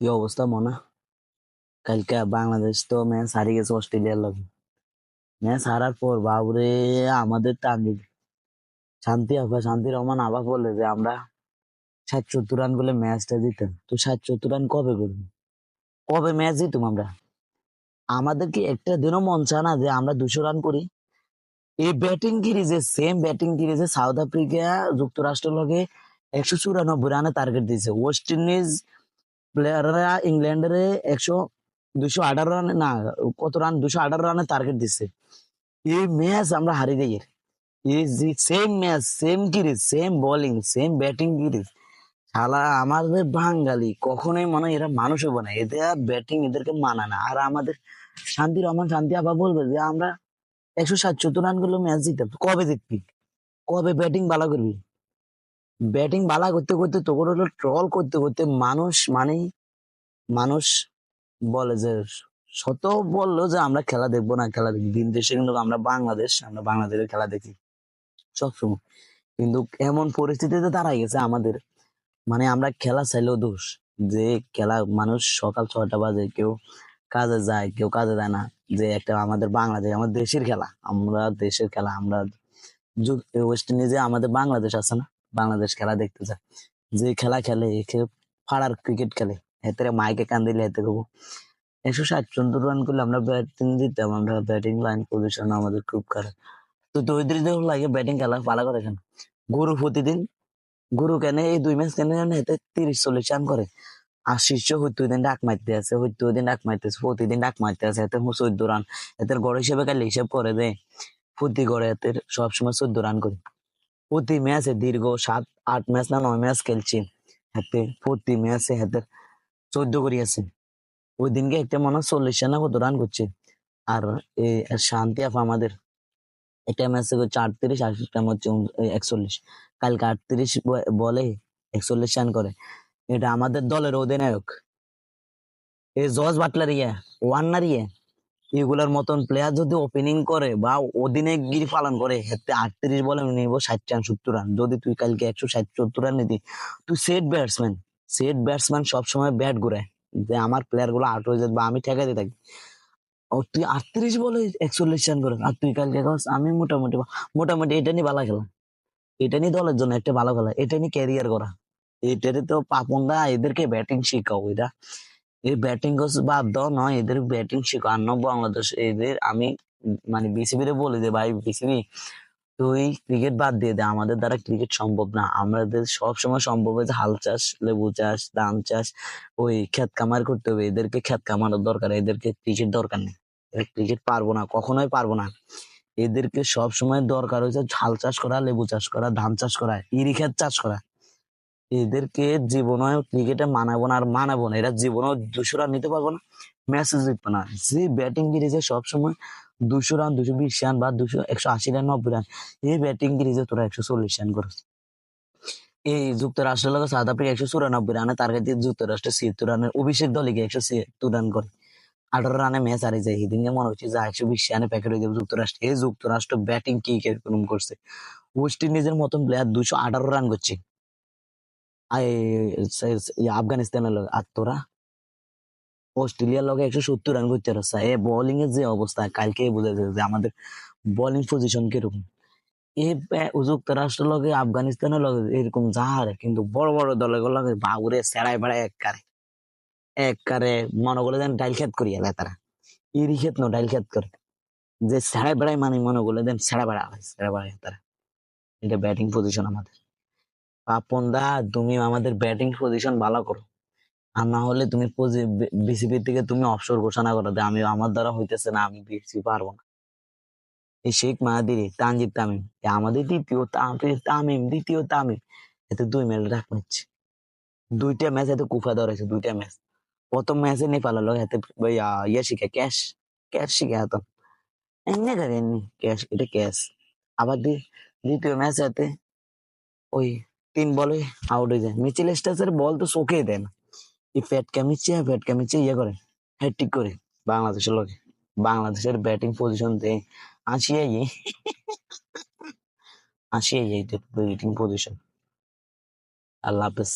কি অবস্থা মনে? কালকে বাংলাদেশ তো ম্যাচ হারিয়ে গেছে অস্ট্রেলিয়ার লগে। ম্যাচ হারার পর বাবুরে, আমাদের তানজিদ শান্তি রহমান আবার বললে যে আমরা 60-70 রান করলে ম্যাচটা জিতাম। তো 60-70 রান কবে করবো? কবে ম্যাচ জিতুম আমরা? আমাদের কি একটা দিনও মন চায় না যে আমরা 200 রান করি? এই ব্যাটিং সিরিজে সাউথ আফ্রিকা যুক্তরাষ্ট্রের লগে 194 রানে টার্গেট দিয়েছে। ওয়েস্ট ইন্ডিজ প্লেয়াররা ইংল্যান্ডের 218 রানে না, কত রান, 218 রানে টার্গেট দিচ্ছে। এই ম্যাচ আমরা হারিয়ে যাই। এই যে সেম ম্যাচ, সেম গিরিজ, সেম বোলিং, সেম ব্যাটিং গিরিজ। শালা আমাদের বাঙালি কখনোই মনে হয় এরা মানুষ হবে না, এদের ব্যাটিং এদেরকে মানা না। আর আমাদের শান্তি আবার বলবে যে আমরা 167 রান করলে ম্যাচ জিতাম। কবে জিতবি? কবে ব্যাটিং ভালো করবি? ব্যাটিং ভালো করতে করতে তোর হলো ট্রল করতে করতে মানুষ বলে যে, শত বললো যে আমরা খেলা দেখবো না, খেলা দেখি দিন দেশে, কিন্তু আমরা বাংলাদেশের খেলা দেখি সবসময়। কিন্তু এমন পরিস্থিতিতে দাঁড়াই গেছে আমাদের, মানে আমরা খেলা চাইলেও দোষ। যে খেলা মানুষ সকাল 6টা বাজে, কেউ কাজে যায়, কেউ কাজে যায় না। যে একটা আমাদের বাংলাদেশ, আমাদের দেশের খেলা, আমরা ওয়েস্ট ইন্ডিজে আমাদের বাংলাদেশ আছে না, বাংলাদেশ খেলা দেখতে যায়। যে খেলা খেলে ফাড়ার ক্রিকেট খেলে, এতে মাইকে কান দিলে এতে 167 রান করলে আমরা ব্যাটিং দিতাম। আমরা ব্যাটিং লাইন পজিশন আমাদের খুব খারাপ। তো ওদের লাগে ব্যাটিং খেলা ভালো করে কেন? গুরু প্রতিদিন, গুরু কেন এই 2 ম্যাচ কেন জানে এতে 30-40 রান করে। আর শীর্ষ হইতে দিন ডাক মারতে আছে, প্রতিদিন ডাক মারতে আছে, এতে 14 রান। এদের গড় হিসেবে খালি হিসেব করে দেয়, প্রতি গড়ে এদের সবসময় 14 রান করে। প্রতি ম্যাচে দীর্ঘ 7-8 ম্যাচ না 9 ম্যাচ খেলছি, হাতে প্রতি ম্যাচে হাতের 14 করে আছে। ওই দিনকে একটা মনে হয় 40 রান কত রান করছে। আর এই শান্তি আপা আমাদের একটা ম্যাচে করছে 38, আর একটা হচ্ছে 41। কালকে 38 বলে 41 রান করে। এটা আমাদের দলের অধিনায়ক এই জর্জ বাটলার ওয়ার্নার এগুলার মতন প্লেয়ার যদি ওপেনিং করে বা অধিনায়কগিরি পালন করে, হেতে 38 বলে নিব 60-70 রান। যদি তুই কালকে 160-70 রান নিতি, তুই সেট ব্যাটসম্যান সবসময় ব্যাট ঘুরায় যে আমার প্লেয়ার গুলো আউট হয়ে যাবে বা আমি ঠেকাতে থাকি। ও তুই 38 বলে 41 রান করে, আর তুই কালকে আমি মোটামুটি মোটামুটি এটা নিয়ে ভালো খেলা, এটা নিয়ে দলের জন্য একটা ভালো খেলা, এটা নিয়ে ক্যারিয়ার করা। এটারে তো পাপনদা এদেরকে ব্যাটিং শিখাও। এরা এই ব্যাটিং কোচ বাদ দাও নয়, এদের ব্যাটিং শিখো। আর বাংলাদেশ এদের আমি মানে বিসিবি রে বলি যে ভাই বিসিবি, তুই ক্রিকেট বাদ দিয়ে দে, আমাদের দ্বারা ক্রিকেট সম্ভব না। আমাদের সব সময় সম্ভব হয়েছে হাল চাষ, লেবু চাষ, ধান চাষ, ওই ক্ষেত কামার করতে হবে। এদেরকে ক্ষেত কামানোর দরকার, এদেরকে ক্রিকেট দরকার নেই। এরা ক্রিকেট পারবো না, কখনোই পারবো না। এদেরকে সব সময় দরকার হয়েছে হাল চাষ করা, লেবু চাষ করা, ধান চাষ করা, ইরি ক্ষেত চাষ করা। এদেরকে জীবনে ক্রিকেটে মানাবো না, আর মানাবো না। এরা জীবনেও 200 রান নিতে পারবো না, ম্যাচে জিতবো না। যে ব্যাটিং গিরিজে সবসময় 200 রান, 220 রান বা 180 রান, 90 রান, এই ব্যাটিং গিরিজে তোরা 140 রান করছ। এই যুক্তরাষ্ট্রের লগে সাউথ আফ্রিকা 194 রানে টার্গেট দিয়ে যুক্তরাষ্ট্র 76 রানের অভিষেক দলে গিয়ে 176 রান করে 18 রানে ম্যাচ হারিয়ে যায়। এদিনকে মনে হচ্ছে যে 120 রানে প্যাকেট হয়ে যাবে যুক্তরাষ্ট্র। এই যুক্তরাষ্ট্র ব্যাটিং কি কিরকম করছে! ওয়েস্ট ইন্ডিজের মতন প্লেয়ার 218 রান করছে আফগানিস্তানের লগে, আর তোরা অস্ট্রেলিয়ার লগে 170 রান করতে পারছে। এ বোলিং এর যে অবস্থা কালকে বোঝা যাচ্ছে যে আমাদের বোলিং পজিশন কিরকম। যুক্তরাষ্ট্রের লগে আফগানিস্তানের লগে এরকম যাহারে, কিন্তু বড় বড় দলের লগে বাবুরে সেরাই বেড়ায় এককারে মনে করে দেন ডাইল খেত করি এলা তারা। ইরি খেত নো ডাইল খেত করে যে সেরাই বেড়ায়, মানে মনে করলে দেন সেরা বেড়ায় তারা। এটা ব্যাটিং পজিশন আমাদের। পাপন দা, তুমি আমাদের ব্যাটিং পজিশন ভালো করো, আর না হলে তুমি বিসিবি থেকে তুমি অবসর ঘোষণা করো যে আমি, আমার দ্বারা হইতেছে না, আমি বিসিবি পারবো না। এই শেখ মাহাদিরি, তানজিদ তামিম, আমাদের দ্বিতীয় তামিম, এতে 2 ম্যাচ ডাক নিচ্ছে। 2টা ম্যাচ এতে কুফা ধরেছে, 2টা ম্যাচ। প্রথম ম্যাচে নেপালের লোক হাতে শিখে ক্যাশ শিখে হাত এমনি করে এমনি ক্যাশ, এটা ক্যাশ। আবার দ্বিতীয় ম্যাচ হাতে ওই 3 বলে আউট হয়ে যায়। মিচেল স্টার্সের বল তো চোখেই দেয় না, এই ফ্যাট ক্যামিচ্ছে করে হ্যাট্রিক করে বাংলাদেশের লোকে। বাংলাদেশের ব্যাটিং পজিশন আসিয়াই আসিয়াই ব্যাটিং পজিশন। আল্লাহ হাফেজ।